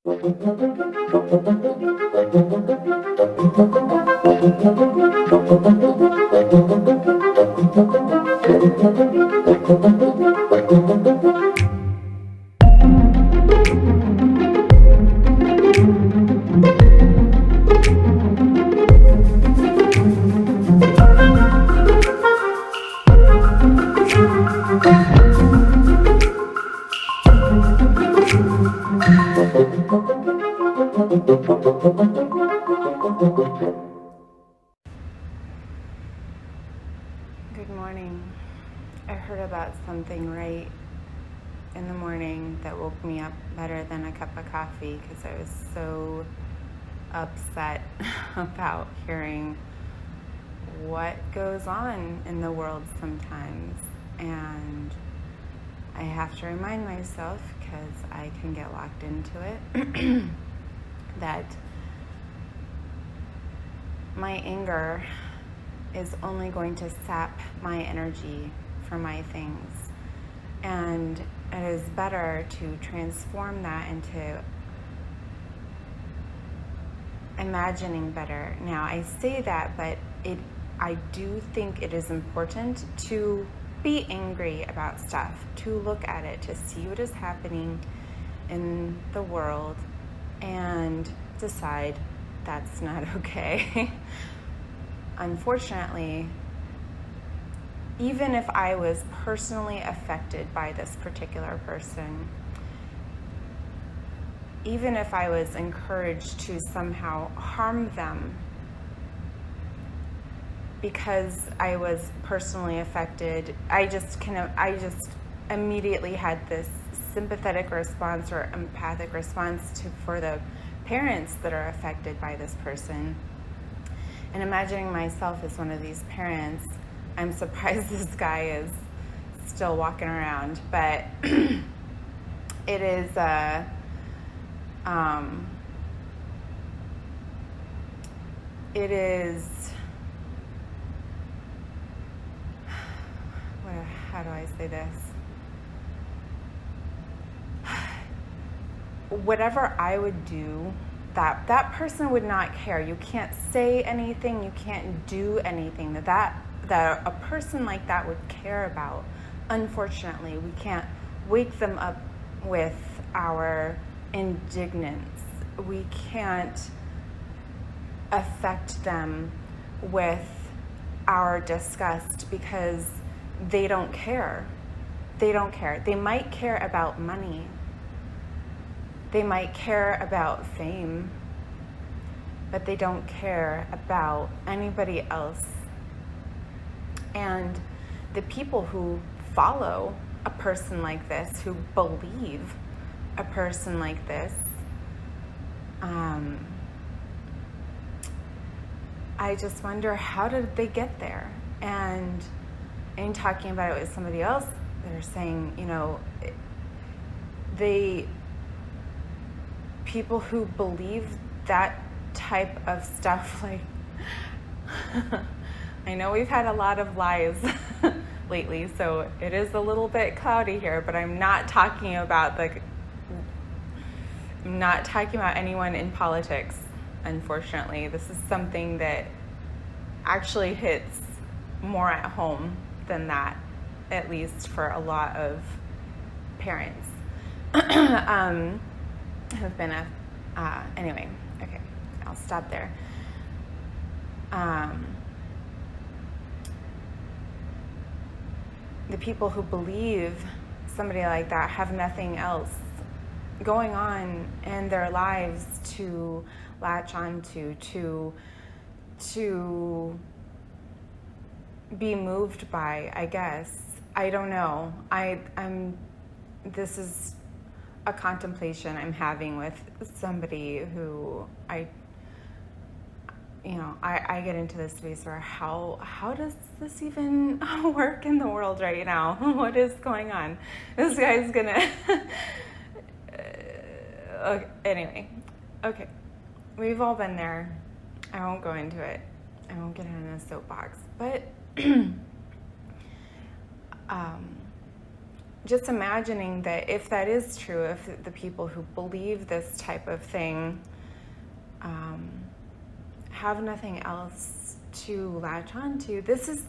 Good morning. I heard about something right in the morning that woke me up better than a cup of coffee because I was so upset about hearing what goes on in the world sometimes. And I have to remind myself, because I can get locked into it, that my anger is only going to sap my energy for my things. And it is better to transform that into imagining better. Now, I say that, but I do think it is important to be angry about stuff, to look at it, to see what is happening in the world and decide that's not okay. Unfortunately, even if I was personally affected by this particular person, even if I was encouraged to somehow harm them because I was personally affected, I just immediately had this sympathetic response or empathic response for the parents that are affected by this person. And imagining myself as one of these parents, I'm surprised this guy is still walking around, but it is how do I say this? Whatever I would do, that person would not care. You can't say anything, you can't do anything that a person like that would care about. Unfortunately, we can't wake them up with our indignance. We can't affect them with our disgust because they don't care. They don't care. They might care about money. They might care about fame, but they don't care about anybody else. And the people who follow a person like this, who believe a person like this, I just wonder, how did they get there? And in talking about it with somebody else, they're saying, people who believe that type of stuff, like, I know we've had a lot of lies lately, so it is a little bit cloudy here, but I'm not talking about anyone in politics, unfortunately. This is something that actually hits more at home than that, at least for a lot of parents. Have been anyway, okay, I'll stop there. The people who believe somebody like that have nothing else going on in their lives to latch onto, to be moved by, I guess. I don't know. This is a contemplation I'm having with somebody who I get into this space where how does this even work in the world right now? What is going on? This guy's gonna anyway, okay, we've all been there. I won't go into it. I won't get in a soapbox, but just imagining that if that is true, if the people who believe this type of thing have nothing else to latch on to, this is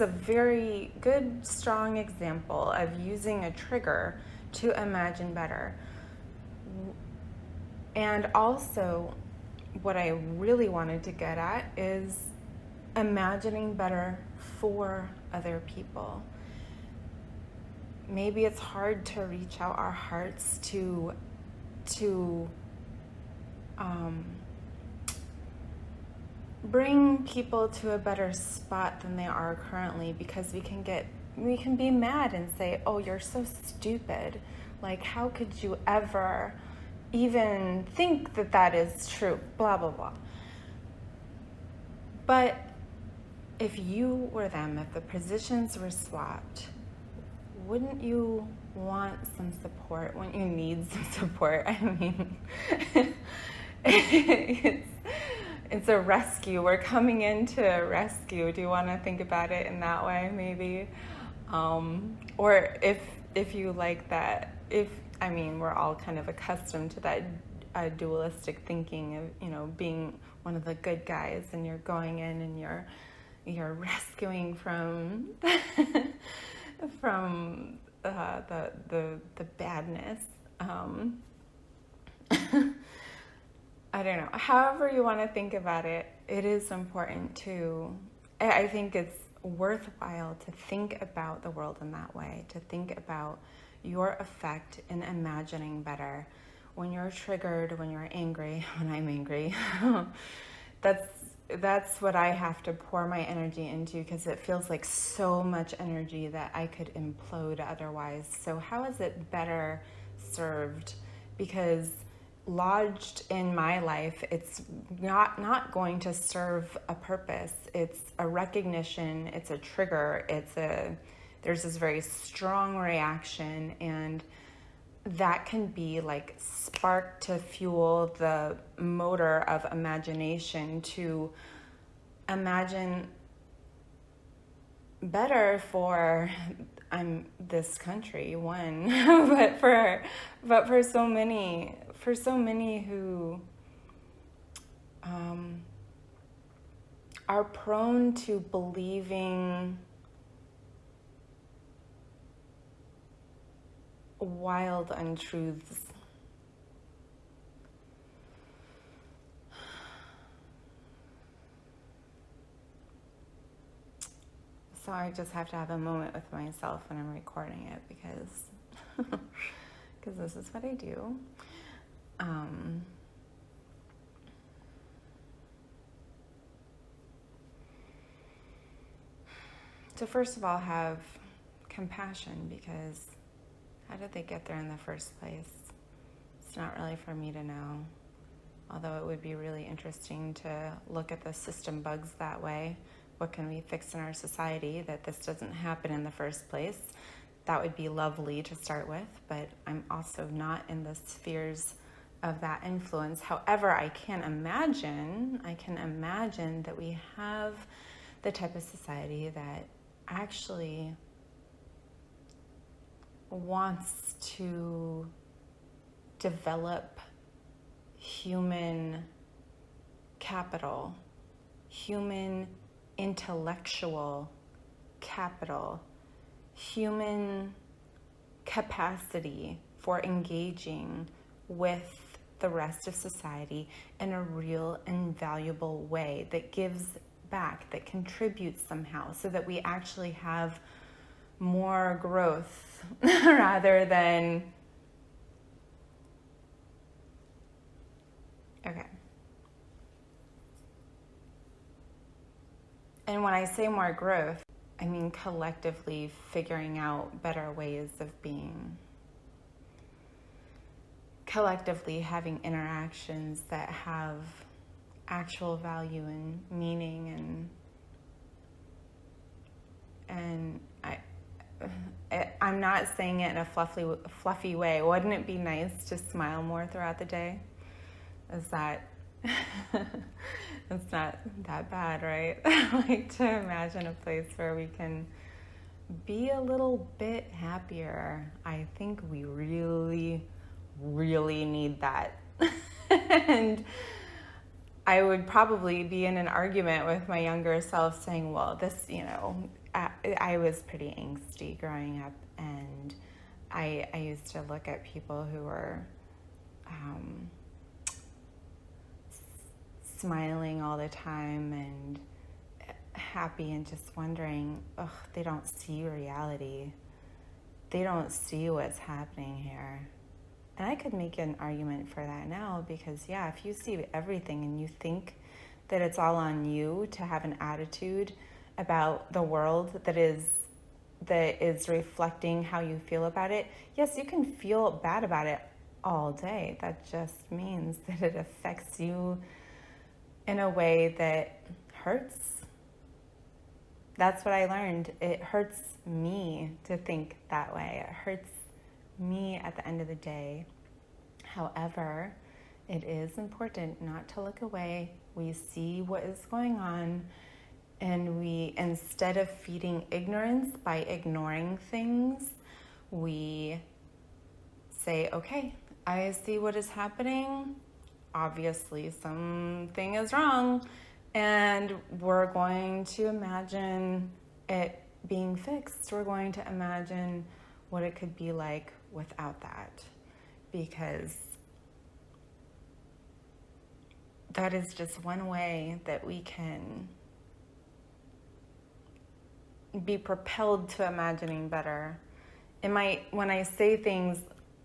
a very good, strong example of using a trigger to imagine better. And also, what I really wanted to get at is imagining better for other people. Maybe it's hard to reach out our hearts to bring people to a better spot than they are currently, because we can be mad and say, oh, you're so stupid. Like, how could you ever even think that that is true? Blah, blah, blah. But if you were them, if the positions were swapped, wouldn't you want some support? Wouldn't you need some support? I mean, it's a rescue. We're coming in to rescue. Do you want to think about it in that way, maybe? Or if you like that, we're all kind of accustomed to that dualistic thinking of, being one of the good guys, and you're going in and you're rescuing from from the badness. I don't know. However you want to think about it, it is important to, I think it's worthwhile to think about the world in that way, to think about your effect in imagining better. When you're triggered, when you're angry, when I'm angry, that's what I have to pour my energy into, because it feels like so much energy that I could implode otherwise. So how is it better served? Because lodged in my life, it's not going to serve a purpose. It's a recognition, it's a trigger, there's this very strong reaction, and that can be like spark to fuel the motor of imagination to imagine better for this country, one, but for so many who are prone to believing wild untruths. So I just have to have a moment with myself when I'm recording it, because this is what I do. So first of all, have compassion, because how did they get there in the first place? It's not really for me to know, although it would be really interesting to look at the system bugs that way. What can we fix in our society that this doesn't happen in the first place? That would be lovely to start with, but I'm also not in the spheres of that influence. However, I can imagine that we have the type of society that actually wants to develop human capital, human intellectual capital, human capacity for engaging with the rest of society in a real and valuable way that gives back, that contributes somehow, so that we actually have more growth rather than, okay. And when I say more growth, I mean collectively figuring out better ways of being, collectively having interactions that have actual value and meaning, and I'm not saying it in a fluffy way. Wouldn't it be nice to smile more throughout the day? Is that it's not that bad, right? Like, to imagine a place where we can be a little bit happier. I think we really, really need that. And I would probably be in an argument with my younger self saying, well, this, I was pretty angsty growing up, and I used to look at people who were smiling all the time and happy, and just wondering, they don't see reality. They don't see what's happening here. And I could make an argument for that now, because if you see everything and you think that it's all on you to have an attitude about the world that is reflecting how you feel about it, yes, you can feel bad about it all day. That just means that it affects you in a way that hurts. That's what I learned. It hurts me to think that way. It hurts me at the end of the day. However, it is important not to look away. We see what is going on, and we, instead of feeding ignorance by ignoring things, we say, okay, I see what is happening. Obviously, something is wrong, and we're going to imagine it being fixed. We're going to imagine what it could be like without that, because that is just one way that we can be propelled to imagining better. When I say things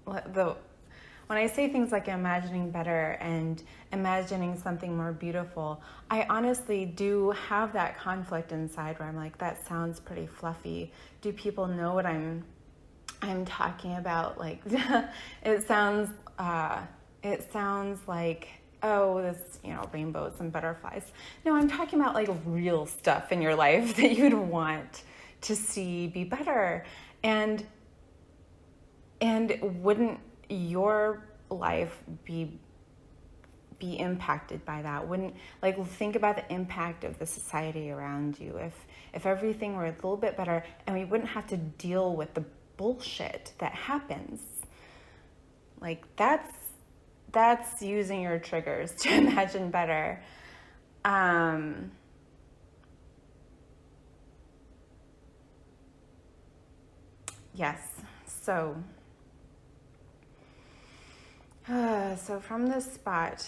like imagining better and imagining something more beautiful, I honestly do have that conflict inside where I'm like, that sounds pretty fluffy. Do people know what I'm talking about? Like, it sounds like, oh, this, rainbows and butterflies. No, I'm talking about like real stuff in your life that you'd want to see be better. And wouldn't your life be impacted by that? Wouldn't, like, think about the impact of the society around you if everything were a little bit better, and we wouldn't have to deal with the bullshit that happens. Like, that's using your triggers to imagine better. Yes. So from this spot,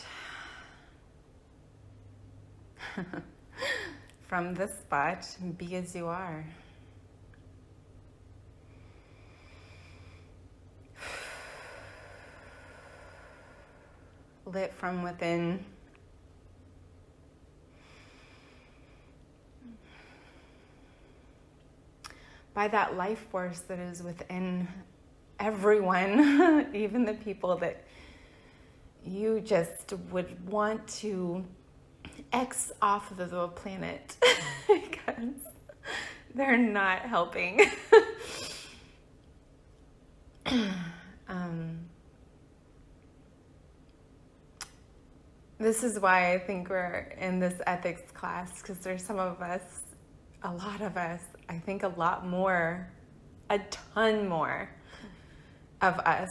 be as you are. Lit from within. By that life force that is within everyone, even the people that you just would want to X off of the planet because they're not helping. This is why I think we're in this ethics class, because there's some of us, a lot of us, I think a ton more of us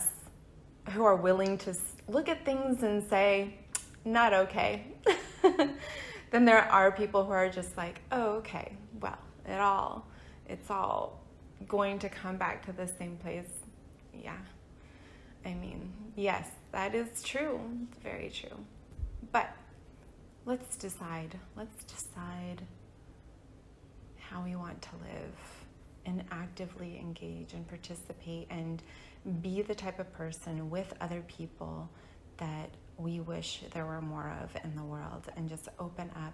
who are willing to look at things and say, not okay. Then there are people who are just like, oh, okay, well, it's all going to come back to the same place. Yeah. I mean, yes, that is true. It's very true. But let's decide how we want to live and actively engage and participate and be the type of person with other people that we wish there were more of in the world, and just open up.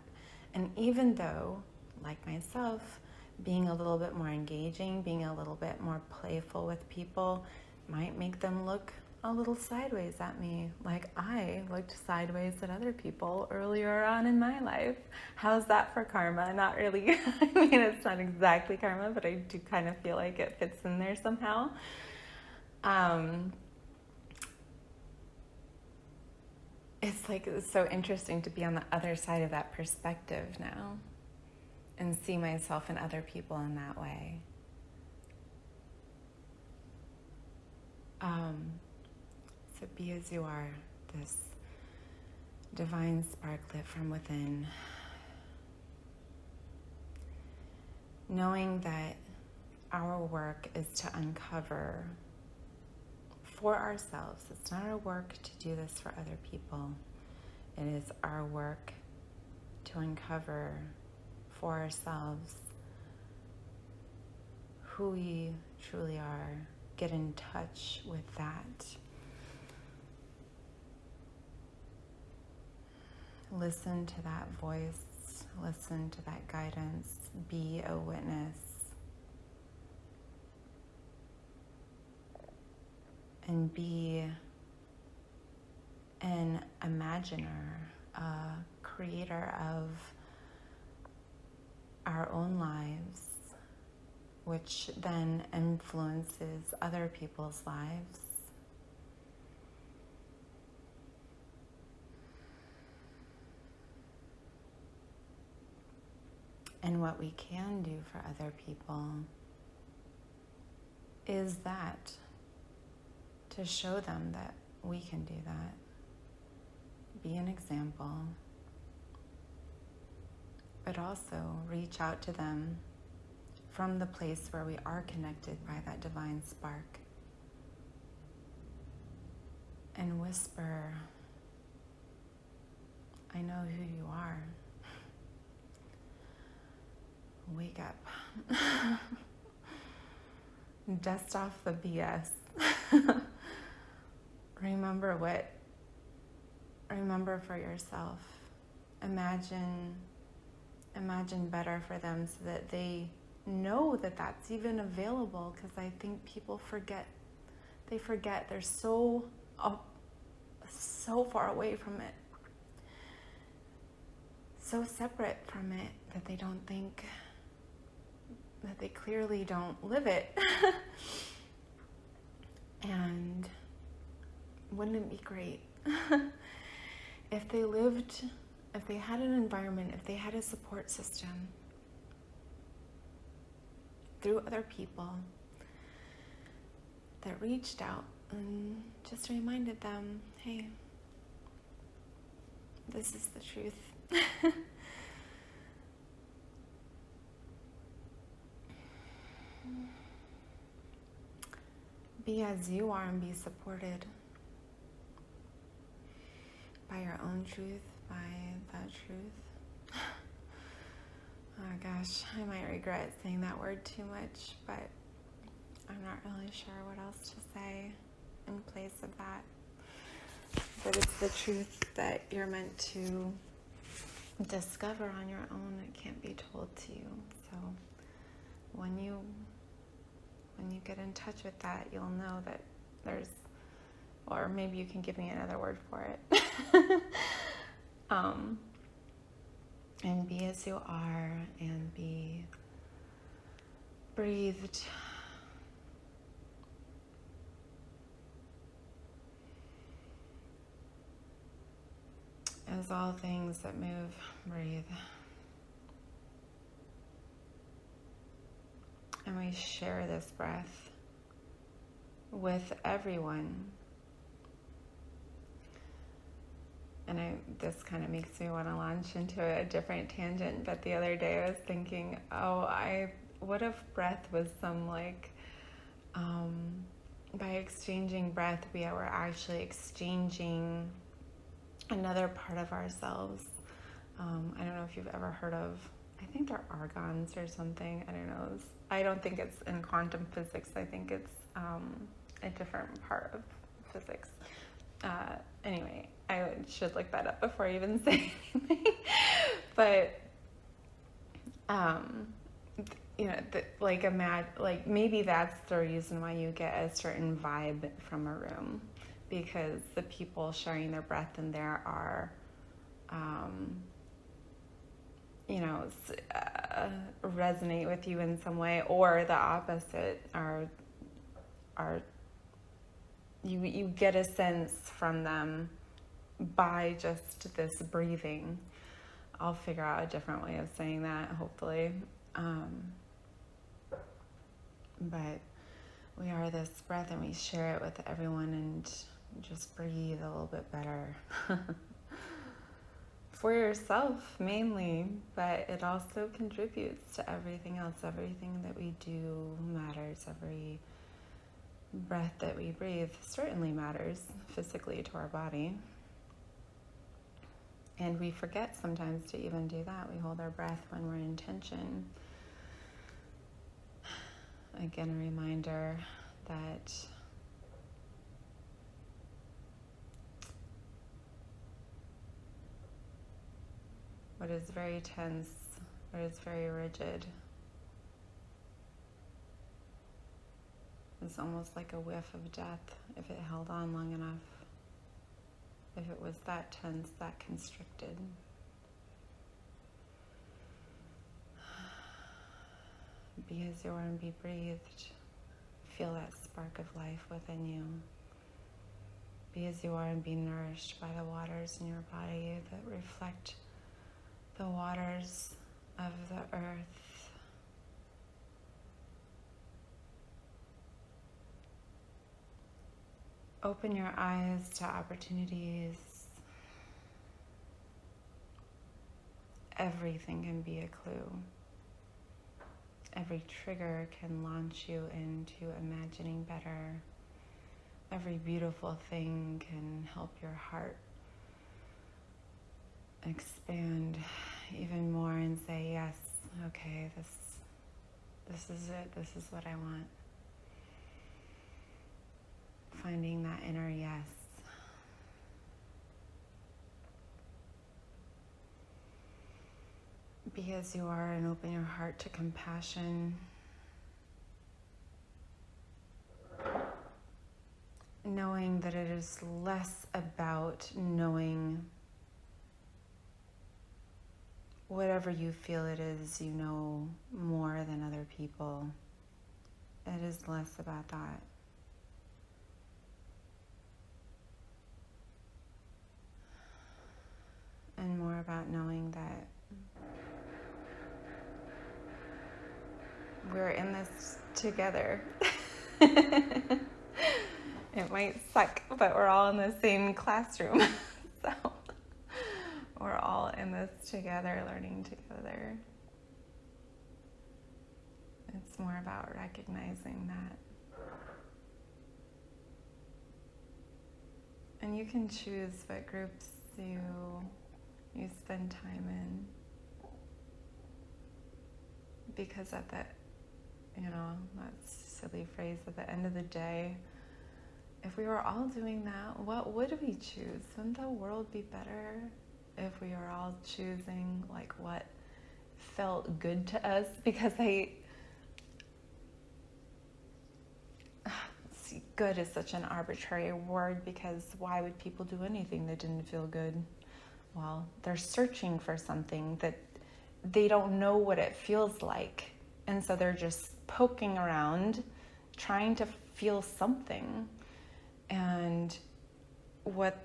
And even though, like myself, being a little bit more engaging, being a little bit more playful with people might make them look a little sideways at me, like I looked sideways at other people earlier on in my life. How's that for karma? Not really. I mean, it's not exactly karma, but I do kind of feel like it fits in there somehow. It's like, it's so interesting to be on the other side of that perspective now and see myself and other people in that way. So be as you are, this divine spark lit from within, knowing that our work is to uncover for ourselves. It's not our work to do this for other people. It is our work to uncover for ourselves who we truly are, get in touch with that. Listen to that voice, listen to that guidance, be a witness, and be an imaginer, a creator of our own lives, which then influences other people's lives. And what we can do for other people is that, to show them that we can do that. Be an example, but also reach out to them from the place where we are connected by that divine spark and whisper, I know who you are. Wake up. Dust off the BS. Remember for yourself. Imagine better for them so that they know that that's even available, because I think people forget. They forget. They're so far away from it, so separate from it, that they don't think, that they clearly don't live it. And wouldn't it be great if they had an environment, if they had a support system through other people that reached out and just reminded them, hey, this is the truth. Be as you are and be supported by your own truth, by that truth. Oh gosh, I might regret saying that word too much, but I'm not really sure what else to say in place of that. But it's the truth that you're meant to discover on your own. It can't be told to you. So when you get in touch with that, you'll know that there's, or maybe you can give me another word for it. And be as you are, and be breathed. As all things that move, breathe. And we share this breath with everyone. And this kind of makes me want to launch into a different tangent, but the other day I was thinking, what if breath was some by exchanging breath, we were actually exchanging another part of ourselves. I don't know if you've ever heard of, I think they're argons or something. I don't know. I don't think it's in quantum physics. I think it's a different part of physics. Anyway, I should look that up before I even say anything. But maybe that's the reason why you get a certain vibe from a room, because the people sharing their breath in there are, resonate with you in some way, or the opposite, you get a sense from them by just this breathing. I'll figure out a different way of saying that, hopefully. But we are this breath and we share it with everyone and just breathe a little bit better. For yourself mainly, but it also contributes to everything else. Everything that we do matters. Every breath that we breathe certainly matters physically to our body. And we forget sometimes to even do that. We hold our breath when we're in tension. Again, a reminder that what is very tense, what is very rigid, is almost like a whiff of death if it held on long enough. If it was that tense, that constricted. Be as you are and be breathed. Feel that spark of life within you. Be as you are and be nourished by the waters in your body that reflect the waters of the earth. Open your eyes to opportunities. Everything can be a clue. Every trigger can launch you into imagining better. Every beautiful thing can help your heart expand even more and say, yes, okay, this is it. This is what I want. Finding that inner yes. Be as you are and open your heart to compassion. Knowing that it is less about knowing whatever you feel it is, you know more than other people. It is less about that. And more about knowing that we're in this together. It might suck, but we're all in the same classroom. So we're all in this together, learning together. It's more about recognizing that. And you can choose what groups you spend time in. Because at that, that's a silly phrase, at the end of the day, if we were all doing that, what would we choose? Wouldn't the world be better if we were all choosing like what felt good to us? Because good is such an arbitrary word, because why would people do anything that didn't feel good? Well, they're searching for something that they don't know what it feels like. And so they're just poking around, trying to feel something. And what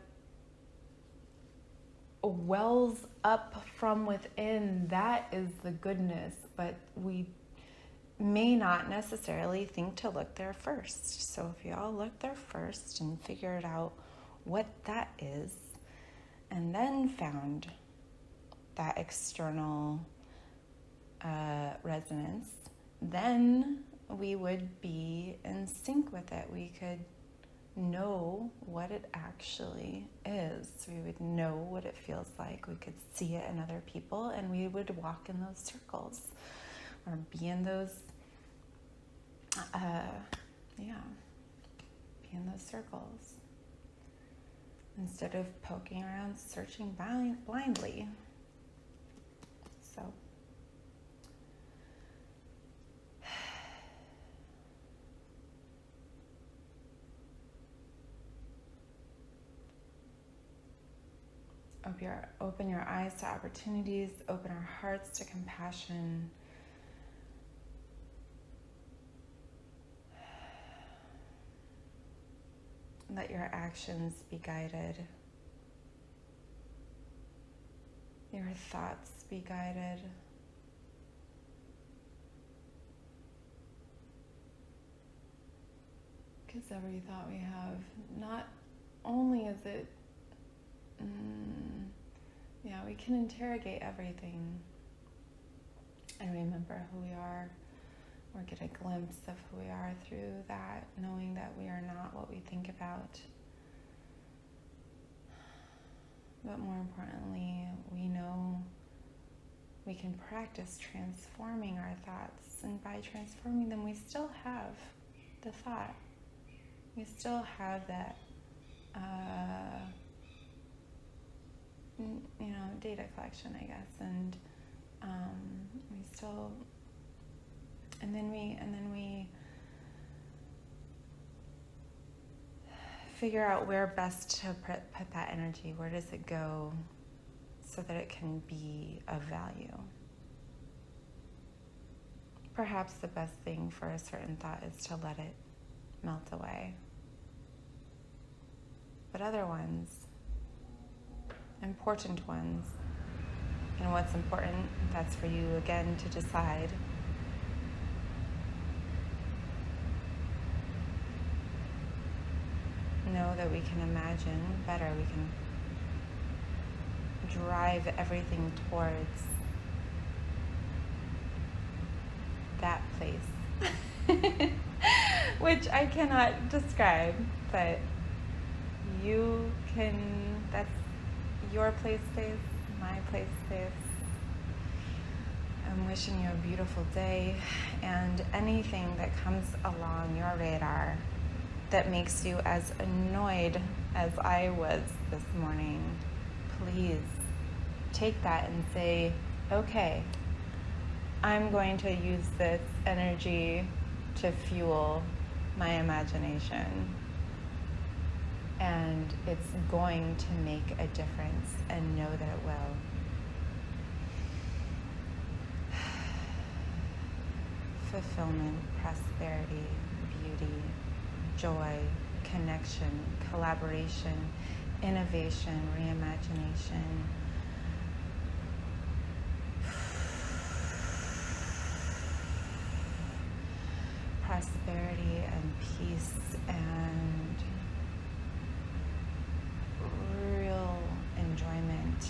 wells up from within, that is the goodness. But we may not necessarily think to look there first. So if you all look there first and figured out what that is, and then found that external resonance, then we would be in sync with it. We could know what it actually is. We would know what it feels like. We could see it in other people, and we would walk in those circles or be in those, be in those circles instead of poking around, searching blindly. So open your eyes to opportunities, open our hearts to compassion. Let your actions be guided. Your thoughts be guided. as every thought we have. Not only is it, we can interrogate everything and remember who we are, or get a glimpse of who we are through that, knowing that we are not what we think about. But more importantly, we know we can practice transforming our thoughts, and by transforming them, we still have the thought. We still have that, data collection, I guess, and we still, and then we figure out where best to put that energy. Where does it go so that it can be of value? Perhaps the best thing for a certain thought is to let it melt away. But other ones, important ones, and what's important, that's for you again to decide. Know that we can imagine better, we can drive everything towards that place, which I cannot describe, but you can, that's your play space, my play space. I'm wishing you a beautiful day, and anything that comes along your radar that makes you as annoyed as I was this morning, please take that and say, okay, I'm going to use this energy to fuel my imagination. And it's going to make a difference, and know that it will. Fulfillment, prosperity, beauty, joy, connection, collaboration, innovation, reimagination. Prosperity and peace and real enjoyment.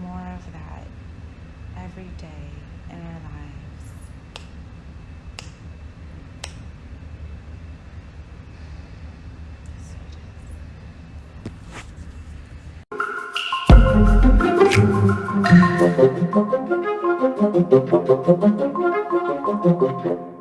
More of that every day in our lives. So it is.